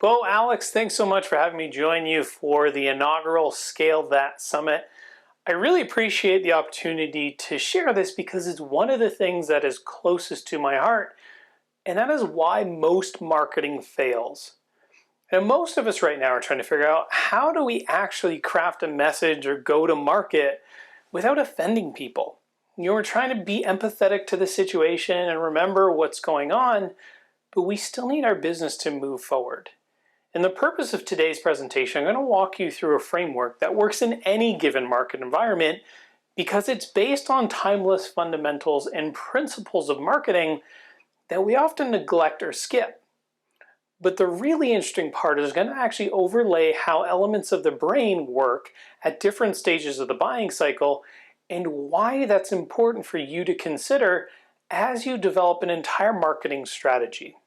Well, Alex, thanks so much for having me join you for the inaugural Scale That Summit. I really appreciate the opportunity to share this because it's one of the things that is closest to my heart, and that is why most marketing fails. And most of us right now are trying to figure out, how do we actually craft a message or go to market without offending people? We're trying to be empathetic to the situation and remember what's going on, but we still need our business to move forward. And the purpose of today's presentation, I'm going to walk you through a framework that works in any given market environment because it's based on timeless fundamentals and principles of marketing that we often neglect or skip. But the really interesting part is going to actually overlay how elements of the brain work at different stages of the buying cycle and why that's important for you to consider as you develop an entire marketing strategy.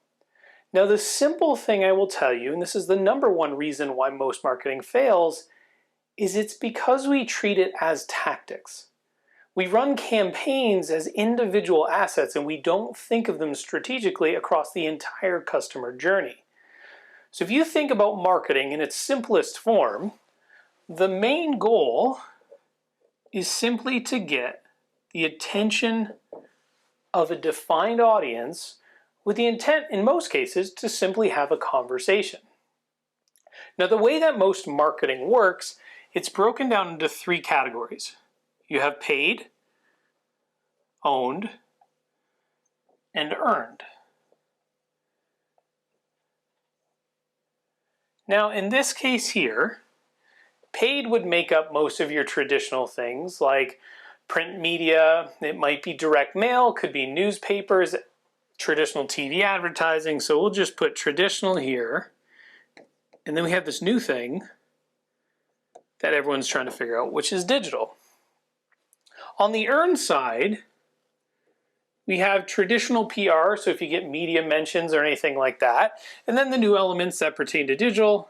Now, the simple thing I will tell you, and this is the number one reason why most marketing fails, is it's because we treat it as tactics. We run campaigns as individual assets and we don't think of them strategically across the entire customer journey. So if you think about marketing in its simplest form, the main goal is simply to get the attention of a defined audience with the intent, in most cases, to simply have a conversation. Now, the way that most marketing works, it's broken down into three categories. You have paid, owned, and earned. Now, in this case here, paid would make up most of your traditional things like print media. It might be direct mail, could be newspapers, traditional TV advertising. So we'll just put traditional here. And then we have this new thing that everyone's trying to figure out, which is digital. On the earned side, we have traditional PR, so if you get media mentions or anything like that. And then the new elements that pertain to digital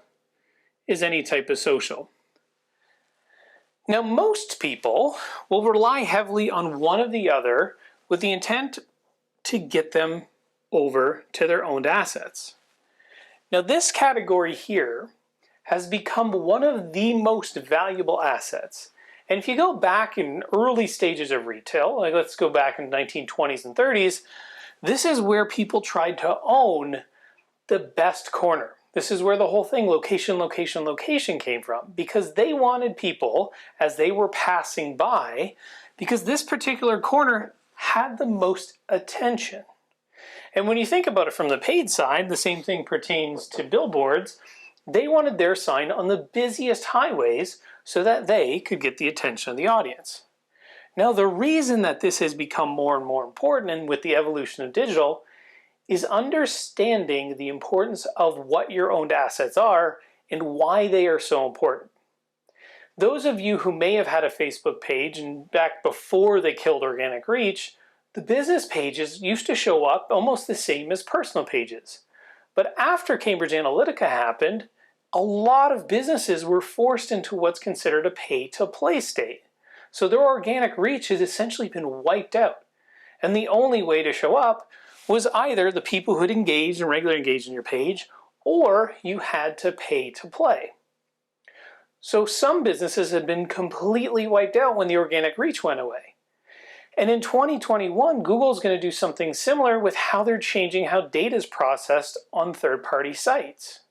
is any type of social. Now, most people will rely heavily on one or the other with the intent to get them over to their owned assets. Now, this category here has become one of the most valuable assets. And if you go back in early stages of retail, like let's go back in the 1920s and 30s, this is where people tried to own the best corner. This is where the whole thing, location, location, location, came from, because they wanted people, as they were passing by, because this particular corner had the most attention. And when you think about it from the paid side, the same thing pertains to billboards. They wanted their sign on the busiest highways so that they could get the attention of the audience. Now, the reason that this has become more and more important, and with the evolution of digital, is understanding the importance of what your owned assets are and why they are so important. Those of you who may have had a Facebook page, and back before they killed organic reach, the business pages used to show up almost the same as personal pages. But after Cambridge Analytica happened, a lot of businesses were forced into what's considered a pay-to-play state. So their organic reach has essentially been wiped out. And the only way to show up was either the people who had engaged and regularly engaged in your page, or you had to pay to play. So some businesses had been completely wiped out when the organic reach went away. And in 2021, Google's going to do something similar with how they're changing how data is processed on third-party sites.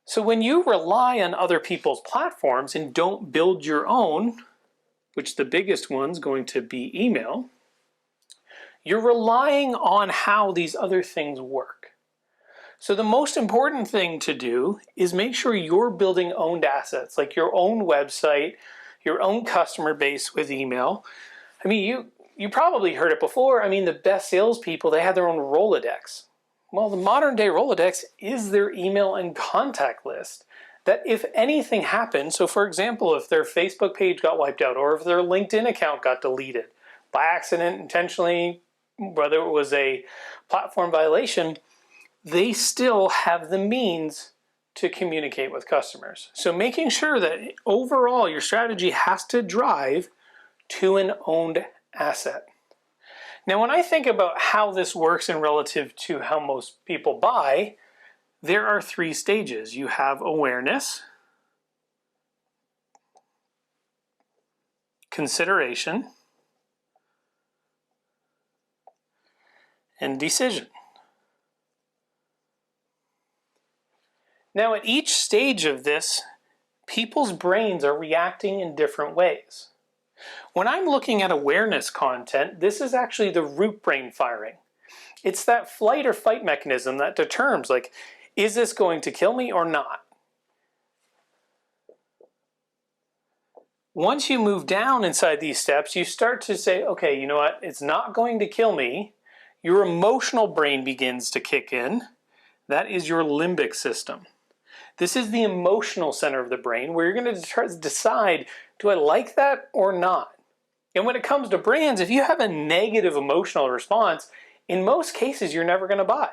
So when you rely on other people's platforms and don't build your own, which the biggest one's going to be email, you're relying on how these other things work. So the most important thing to do is make sure you're building owned assets, like your own website, your own customer base with email. I mean, you probably heard it before. I mean, the best salespeople, they have their own Rolodex. Well, the modern day Rolodex is their email and contact list that if anything happened, so for example, if their Facebook page got wiped out or if their LinkedIn account got deleted by accident, intentionally, whether it was a platform violation, they still have the means to communicate with customers. So making sure that overall your strategy has to drive to an owned asset. Now, when I think about how this works in relative to how most people buy, there are 3 stages. You have awareness, consideration, and decision. Now, at each stage of this, people's brains are reacting in different ways. When I'm looking at awareness content, this is actually the root brain firing. It's that flight or fight mechanism that determines, like, is this going to kill me or not? Once you move down inside these steps, you start to say, okay, you know what? It's not going to kill me. Your emotional brain begins to kick in. That is your limbic system. This is the emotional center of the brain where you're going to decide, do I like that or not? And when it comes to brands, if you have a negative emotional response, in most cases, you're never going to buy.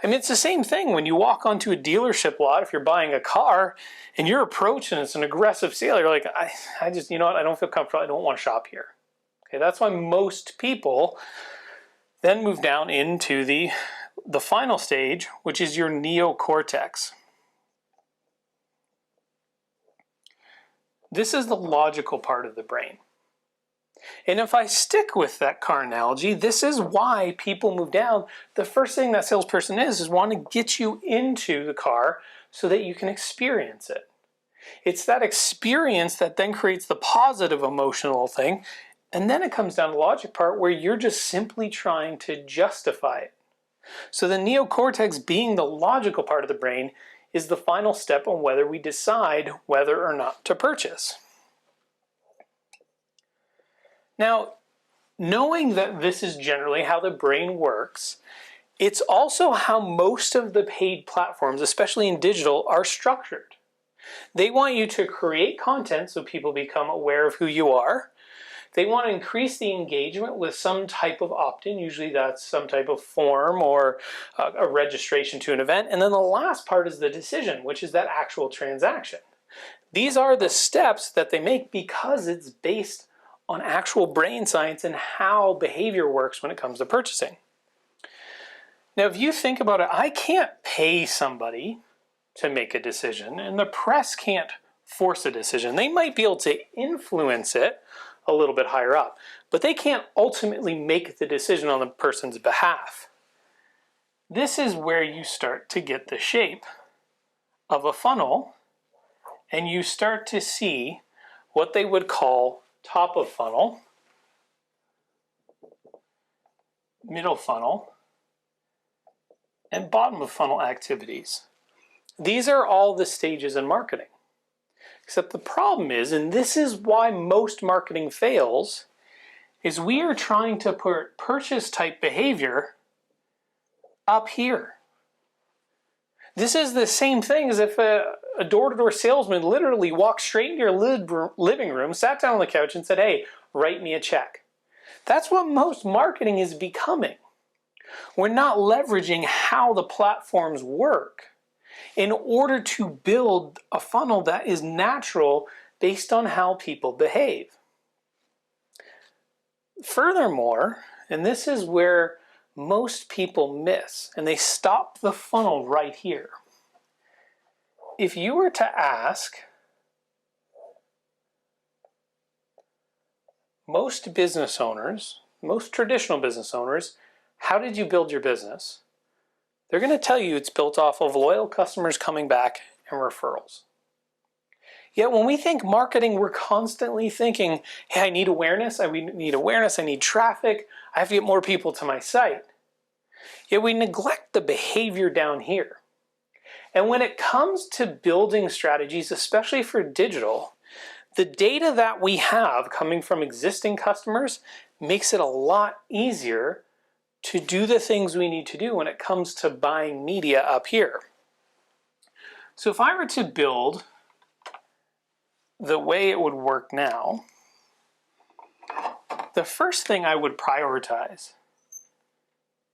I mean, it's the same thing when you walk onto a dealership lot, if you're buying a car and you're approaching, it's an aggressive sale, you're like, I just, you know what, I don't feel comfortable, I don't want to shop here. Okay, that's why most people then move down into the final stage, which is your neocortex. This is the logical part of the brain. And if I stick with that car analogy, this is why people move down. The first thing that salesperson is want to get you into the car so that you can experience it. It's that experience that then creates the positive emotional thing. And then it comes down to the logic part where you're just simply trying to justify it. So the neocortex, being the logical part of the brain, is the final step on whether we decide whether or not to purchase. Now, knowing that this is generally how the brain works, it's also how most of the paid platforms, especially in digital, are structured. They want you to create content so people become aware of who you are. They want to increase the engagement with some type of opt-in. Usually that's some type of form or a registration to an event. And then the last part is the decision, which is that actual transaction. These are the steps that they make because it's based on actual brain science and how behavior works when it comes to purchasing. Now, if you think about it, I can't pay somebody to make a decision, and the press can't force a decision. They might be able to influence it a little bit higher up, but they can't ultimately make the decision on the person's behalf. This is where you start to get the shape of a funnel, and you start to see what they would call top of funnel, middle funnel, and bottom of funnel activities. These are all the stages in marketing. Except the problem is, and this is why most marketing fails, is we are trying to put purchase type behavior up here. This is the same thing as if a door-to-door salesman literally walked straight into your living room, sat down on the couch and said, hey, write me a check. That's what most marketing is becoming. We're not leveraging how the platforms work in order to build a funnel that is natural based on how people behave. Furthermore, and this is where most people miss, and they stop the funnel right here. If you were to ask most business owners, most traditional business owners, how did you build your business? They're going to tell you it's built off of loyal customers coming back and referrals. Yet when we think marketing, we're constantly thinking, hey, I need awareness, I need traffic, I have to get more people to my site. Yet we neglect the behavior down here. And when it comes to building strategies, especially for digital, the data that we have coming from existing customers makes it a lot easier to do the things we need to do when it comes to buying media up here. So if I were to build the way it would work now, the first thing I would prioritize,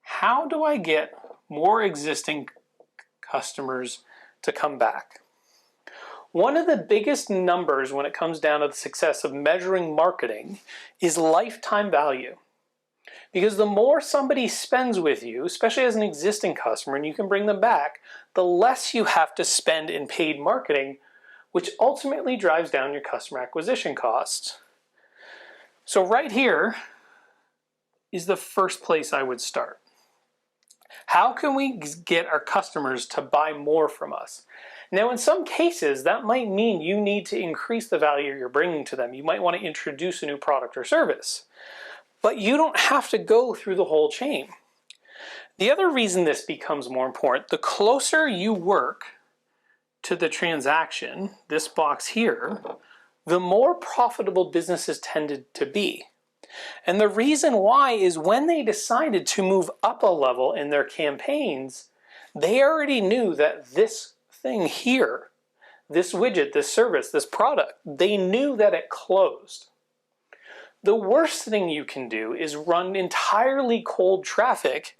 how do I get more existing customers to come back? One of the biggest numbers when it comes down to the success of measuring marketing is lifetime value. Because the more somebody spends with you, especially as an existing customer, and you can bring them back, the less you have to spend in paid marketing, which ultimately drives down your customer acquisition costs. So right here is the first place I would start. How can we get our customers to buy more from us? Now, in some cases, that might mean you need to increase the value you're bringing to them. You might want to introduce a new product or service, but you don't have to go through the whole chain. The other reason this becomes more important, the closer you work to the transaction, this box here, the more profitable businesses tended to be. And the reason why is when they decided to move up a level in their campaigns, they already knew that this thing here, this widget, this service, this product, they knew that it closed. The worst thing you can do is run entirely cold traffic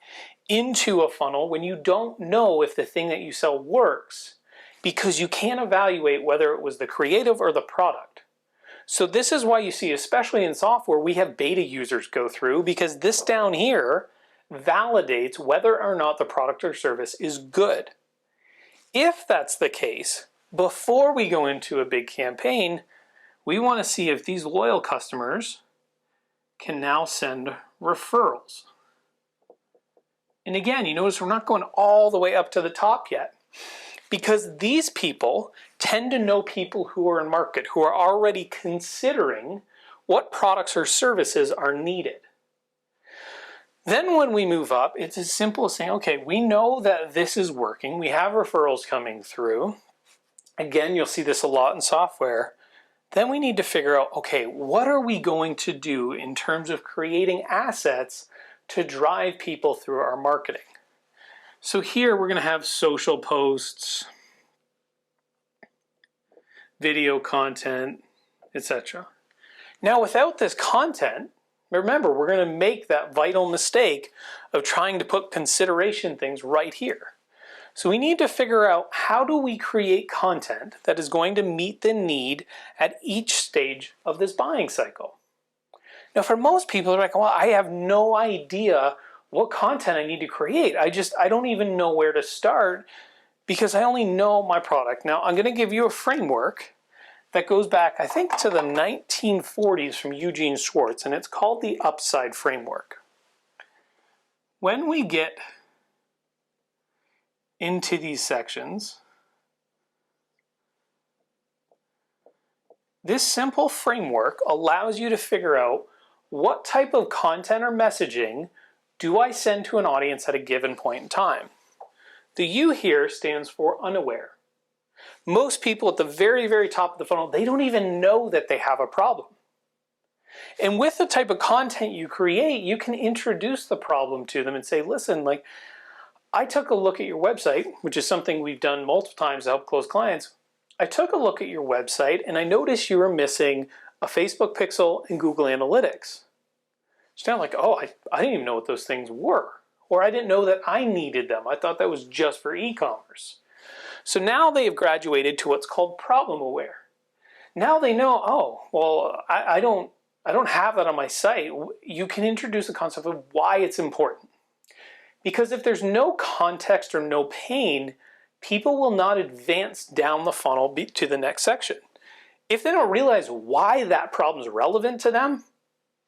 into a funnel when you don't know if the thing that you sell works, because you can't evaluate whether it was the creative or the product. So this is why you see, especially in software, we have beta users go through, because this down here validates whether or not the product or service is good. If that's the case, before we go into a big campaign, we want to see if these loyal customers can now send referrals. And again, you notice we're not going all the way up to the top yet, because these people tend to know people who are in market, who are already considering what products or services are needed. Then when we move up, it's as simple as saying, okay, we know that this is working. We have referrals coming through. Again, you'll see this a lot in software. Then we need to figure out, okay, what are we going to do in terms of creating assets to drive people through our marketing? So here we're going to have social posts, video content, etc. Now without this content, remember, we're going to make that vital mistake of trying to put consideration things right here. So we need to figure out, how do we create content that is going to meet the need at each stage of this buying cycle? Now for most people, they're like, well, I have no idea what content I need to create. I don't even know where to start, because I only know my product. Now I'm going to give you a framework that goes back, I think, to the 1940s from Eugene Schwartz, and it's called the Upside Framework. When we get into these sections, this simple framework allows you to figure out what type of content or messaging do I send to an audience at a given point in time. The U here stands for unaware. Most people at the very, very top of the funnel, they don't even know that they have a problem. And with the type of content you create, you can introduce the problem to them and say, listen, like, I took a look at your website, which is something we've done multiple times to help close clients. I took a look at your website and I noticed you were missing a Facebook pixel and Google Analytics. It's kind of like, oh, I didn't even know what those things were. Or I didn't know that I needed them. I thought that was just for e-commerce. So now they've graduated to what's called problem aware. Now they know, oh, well, I don't have that on my site. You can introduce the concept of why it's important. Because if there's no context or no pain, people will not advance down the funnel to the next section. If they don't realize why that problem is relevant to them,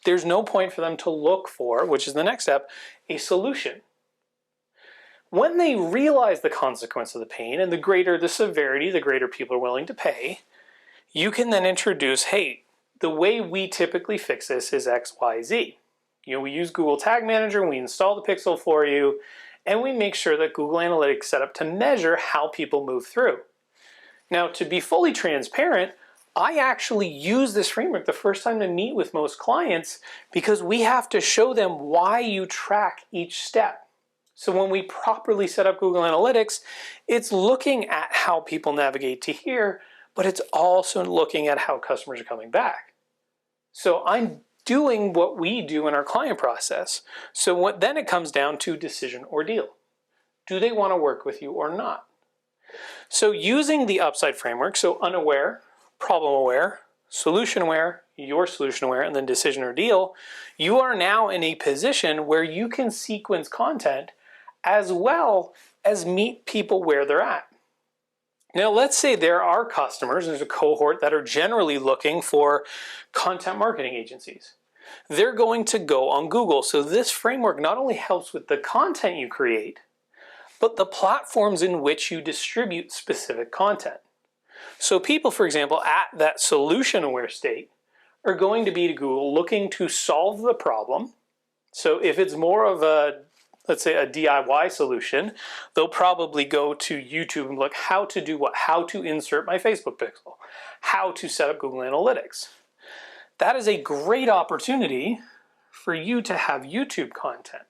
there's no point for them to look for, which is the next step, a solution. When they realize the consequence of the pain, and the greater the severity, the greater people are willing to pay, you can then introduce, hey, the way we typically fix this is X, Y, Z. You know, we use Google Tag Manager, and we install the pixel for you, and we make sure that Google Analytics is set up to measure how people move through. Now, to be fully transparent, I actually use this framework the first time to meet with most clients, because we have to show them why you track each step. So when we properly set up Google Analytics, it's looking at how people navigate to here, but it's also looking at how customers are coming back. So I'm doing what we do in our client process. So then it comes down to decision or deal. Do they want to work with you or not? So using the Upside Framework, so unaware, problem aware, solution aware, your solution aware, and then decision or deal, you are now in a position where you can sequence content as well as meet people where they're at. Now, let's say there are customers, there's a cohort that are generally looking for content marketing agencies. They're going to go on Google. So this framework not only helps with the content you create, but the platforms in which you distribute specific content. So people, for example, at that solution aware state are going to be to Google looking to solve the problem. So if it's more of a, let's say, a DIY solution, they'll probably go to YouTube and look how to do what, how to insert my Facebook pixel, how to set up Google Analytics. That is a great opportunity for you to have YouTube content.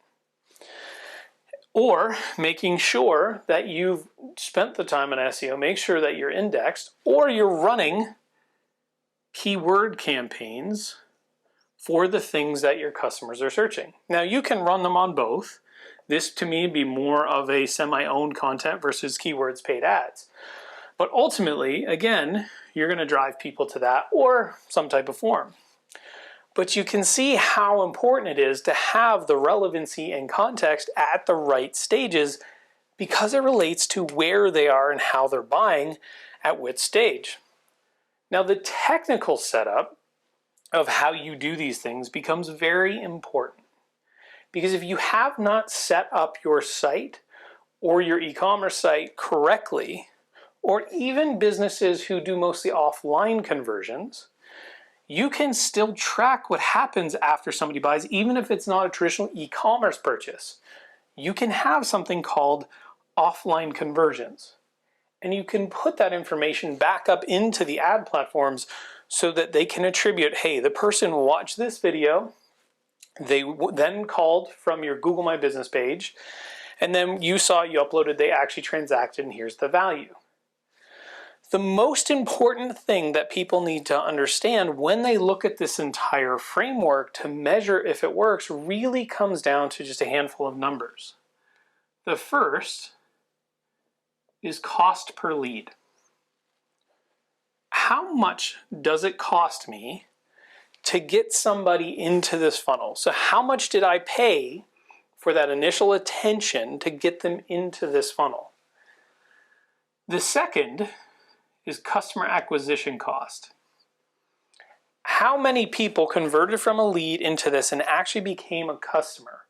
Or making sure that you've spent the time on SEO, make sure that you're indexed, or you're running keyword campaigns for the things that your customers are searching. Now you can run them on both. This to me would be more of a semi-owned content versus keywords paid ads. But ultimately, again, you're going to drive people to that or some type of form. But you can see how important it is to have the relevancy and context at the right stages because it relates to where they are and how they're buying at which stage. Now, the technical setup of how you do these things becomes very important because if you have not set up your site or your e-commerce site correctly, or even businesses who do mostly offline conversions, you can still track what happens after somebody buys, even if it's not a traditional e-commerce purchase. You can have something called offline conversions. And you can put that information back up into the ad platforms so that they can attribute, hey, the person watched this video, they then called from your Google My Business page, and then you saw you uploaded, they actually transacted, and here's the value. The most important thing that people need to understand when they look at this entire framework to measure if it works really comes down to just a handful of numbers. The first is cost per lead. How much does it cost me to get somebody into this funnel? So how much did I pay for that initial attention to get them into this funnel? The second is customer acquisition cost. How many people converted from a lead into this and actually became a customer?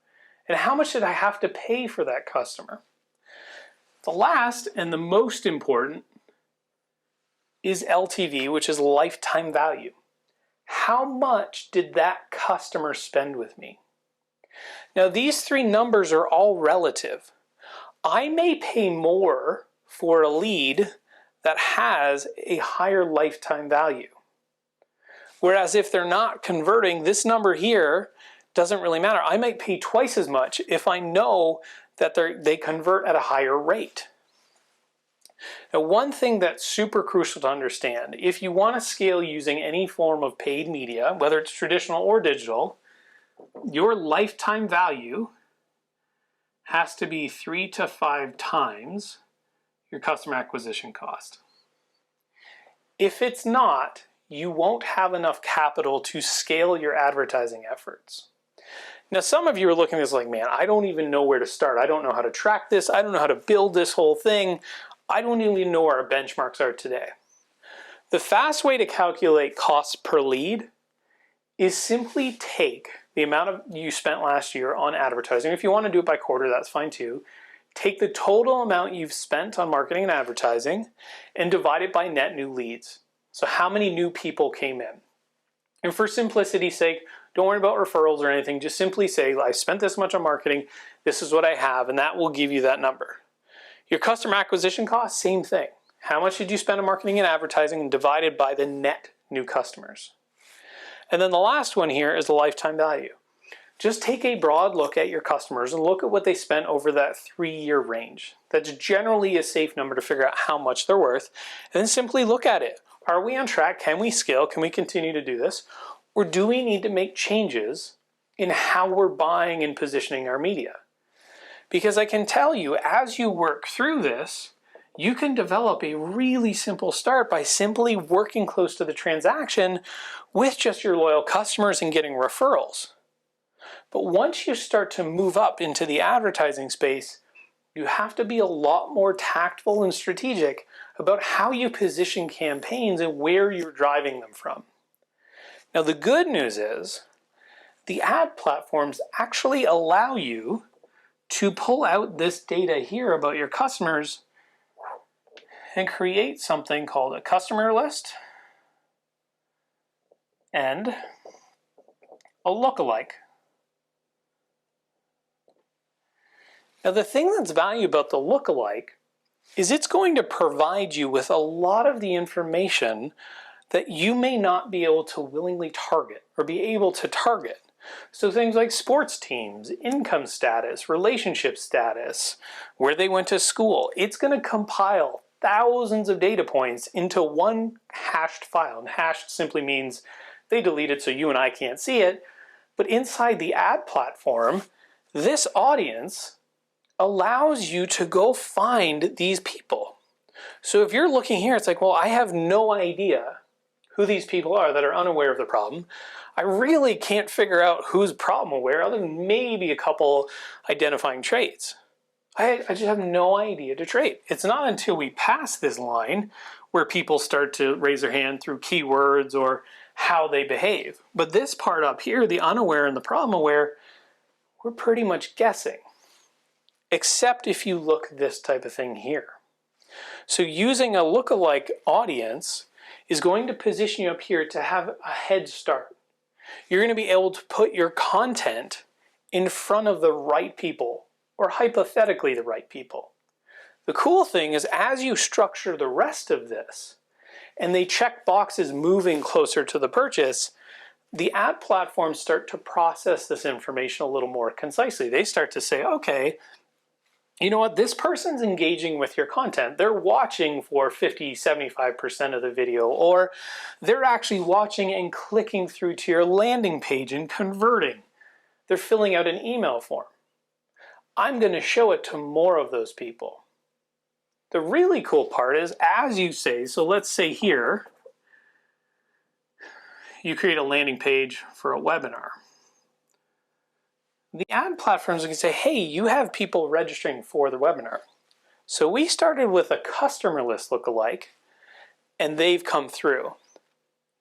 And how much did I have to pay for that customer? The last and the most important is LTV, which is lifetime value. How much did that customer spend with me? Now, these three numbers are all relative. I may pay more for a lead that has a higher lifetime value. Whereas if they're not converting, this number here doesn't really matter. I might pay twice as much if I know that they convert at a higher rate. Now, one thing that's super crucial to understand, if you want to scale using any form of paid media, whether it's traditional or digital, your lifetime value has to be 3 to 5 times your customer acquisition cost. If it's not, you won't have enough capital to scale your advertising efforts. Now, some of you are looking at this like, man, I don't even know where to start. I don't know how to track this. I don't know how to build this whole thing. I don't even know where our benchmarks are today. The fast way to calculate costs per lead is simply take the amount you spent last year on advertising. If you want to do it by quarter, that's fine too. Take the total amount you've spent on marketing and advertising and divide it by net new leads. So how many new people came in? And for simplicity's sake, don't worry about referrals or anything. Just simply say, I spent this much on marketing, this is what I have, and that will give you that number. Your customer acquisition cost, same thing. How much did you spend on marketing and advertising and divided by the net new customers? And then the last one here is the lifetime value. Just take a broad look at your customers and look at what they spent over that 3-year range. That's generally a safe number to figure out how much they're worth. And then simply look at it. Are we on track? Can we scale? Can we continue to do this? Or do we need to make changes in how we're buying and positioning our media? Because I can tell you, as you work through this, You can develop a really simple start by simply working close to the transaction with just your loyal customers and getting referrals. But once you start to move up into the advertising space, you have to be a lot more tactful and strategic about how you position campaigns and where you're driving them from. Now, the good news is the ad platforms actually allow you to pull out this data here about your customers and create something called a customer list and a lookalike. Now, the thing that's valuable about the lookalike is it's going to provide you with a lot of the information that you may not be able to willingly target or be able to target. So things like sports teams, income status, relationship status, where they went to school. It's going to compile thousands of data points into one hashed file. And hashed simply means they delete it so you and I can't see it. But inside the ad platform, this audience allows you to go find these people. So if you're looking here, it's like, well, I have no idea who these people are that are unaware of the problem. I really can't figure out who's problem aware other than maybe a couple identifying traits. I just have no idea to trait. It's not until we pass this line where people start to raise their hand through keywords or how they behave. But this part up here, the unaware and the problem aware, we're pretty much guessing. Except if you look this type of thing here. So using a lookalike audience is going to position you up here to have a head start. You're going to be able to put your content in front of the right people, or hypothetically the right people. The cool thing is as you structure the rest of this, and they check boxes moving closer to the purchase, the ad platforms start to process this information a little more concisely. They start to say, okay, you know what, this person's engaging with your content. They're watching for 50, 75% of the video, or they're actually watching and clicking through to your landing page and converting. They're filling out an email form. I'm going to show it to more of those people. The really cool part is, as you say, so let's say here, you create a landing page for a webinar. The ad platforms can say, hey, you have people registering for the webinar. So we started with a customer list lookalike, and they've come through.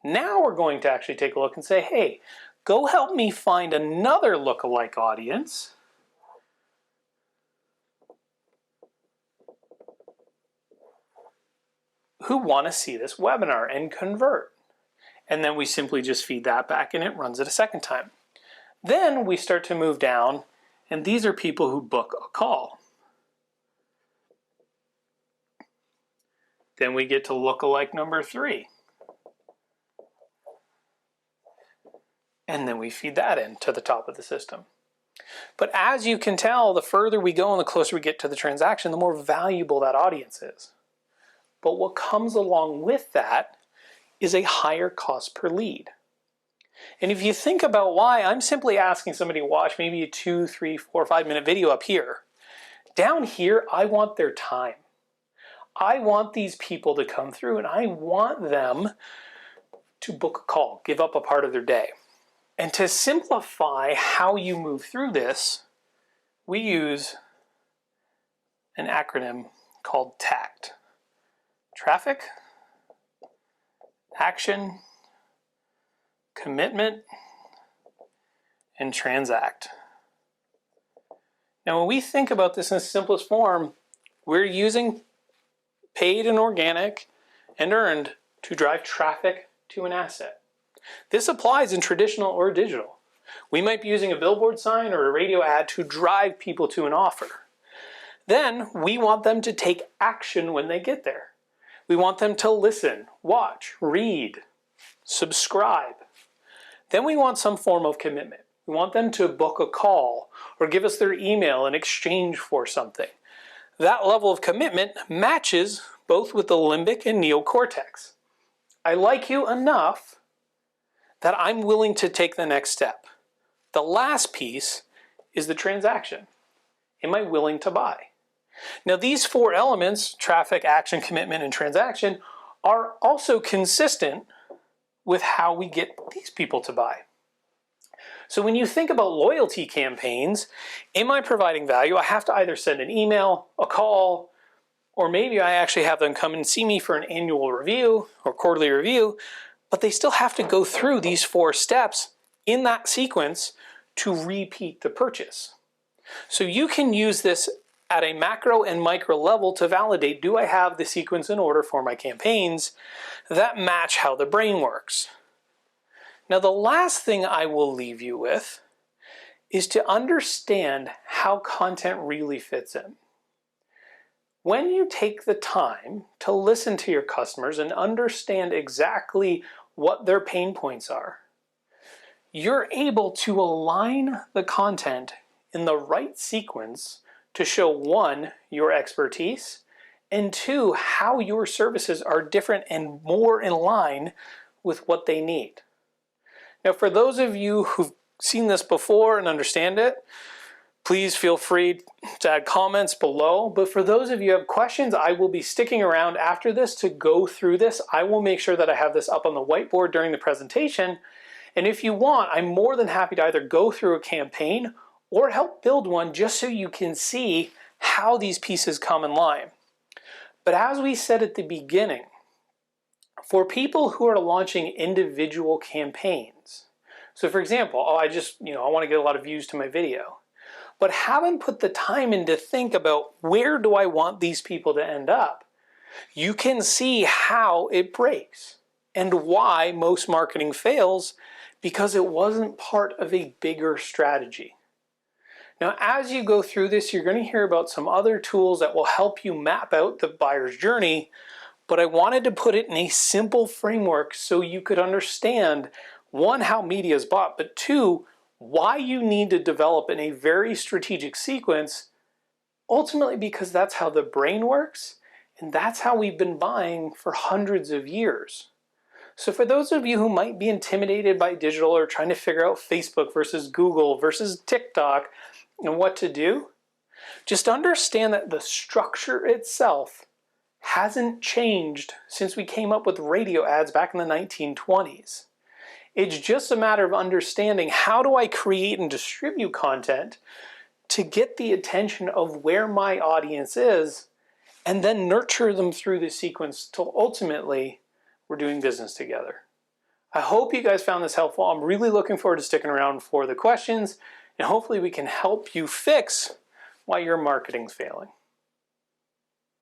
Now we're going to actually take a look and say, hey, go help me find another lookalike audience who want to see this webinar and convert. And then we simply just feed that back and it runs it a second time. Then we start to move down, and these are people who book a call. Then we get to lookalike number 3. And then we feed that in to the top of the system. But as you can tell, the further we go and the closer we get to the transaction, the more valuable that audience is. But what comes along with that is a higher cost per lead. And if you think about why, I'm simply asking somebody to watch maybe a 2, 3, 4, 5 minute video up here. Down here, I want their time. I want these people to come through and I want them to book a call, give up a part of their day. And to simplify how you move through this, we use an acronym called TACT. Traffic, action, commitment, and transact. Now when we think about this in its simplest form, we're using paid and organic and earned to drive traffic to an asset. This applies in traditional or digital. We might be using a billboard sign or a radio ad to drive people to an offer. Then we want them to take action when they get there. We want them to listen, watch, read, subscribe. Then we want some form of commitment. We want them to book a call or give us their email in exchange for something. That level of commitment matches both with the limbic and neocortex. I like you enough that I'm willing to take the next step. The last piece is the transaction. Am I willing to buy? Now these four elements, traffic, action, commitment, and transaction, are also consistent with how we get these people to buy. So when you think about loyalty campaigns, am I providing value? I have to either send an email, a call, or maybe I actually have them come and see me for an annual review or quarterly review, but they still have to go through these four steps in that sequence to repeat the purchase. So you can use this at a macro and micro level to validate, do I have the sequence in order for my campaigns that match how the brain works? Now the last thing I will leave you with is to understand how content really fits in. When you take the time to listen to your customers and understand exactly what their pain points are, you're able to align the content in the right sequence to show, one, your expertise, and two, how your services are different and more in line with what they need. Now, for those of you who've seen this before and understand it, please feel free to add comments below. But for those of you who have questions, I will be sticking around after this to go through this. I will make sure that I have this up on the whiteboard during the presentation. And if you want, I'm more than happy to either go through a campaign or help build one just so you can see how these pieces come in line. But as we said at the beginning, for people who are launching individual campaigns, so for example, I want to get a lot of views to my video, but haven't put the time in to think about where do I want these people to end up, you can see how it breaks and why most marketing fails, because it wasn't part of a bigger strategy. Now, as you go through this, you're going to hear about some other tools that will help you map out the buyer's journey, but I wanted to put it in a simple framework so you could understand, one, how media is bought, but two, why you need to develop in a very strategic sequence, ultimately because that's how the brain works, and that's how we've been buying for hundreds of years. So for those of you who might be intimidated by digital or trying to figure out Facebook versus Google versus TikTok and what to do, just understand that the structure itself hasn't changed since we came up with radio ads back in the 1920s. It's just a matter of understanding, how do I create and distribute content to get the attention of where my audience is, and then nurture them through the sequence till ultimately we're doing business together. I hope you guys found this helpful. I'm really looking forward to sticking around for the questions, and hopefully we can help you fix why your marketing's failing.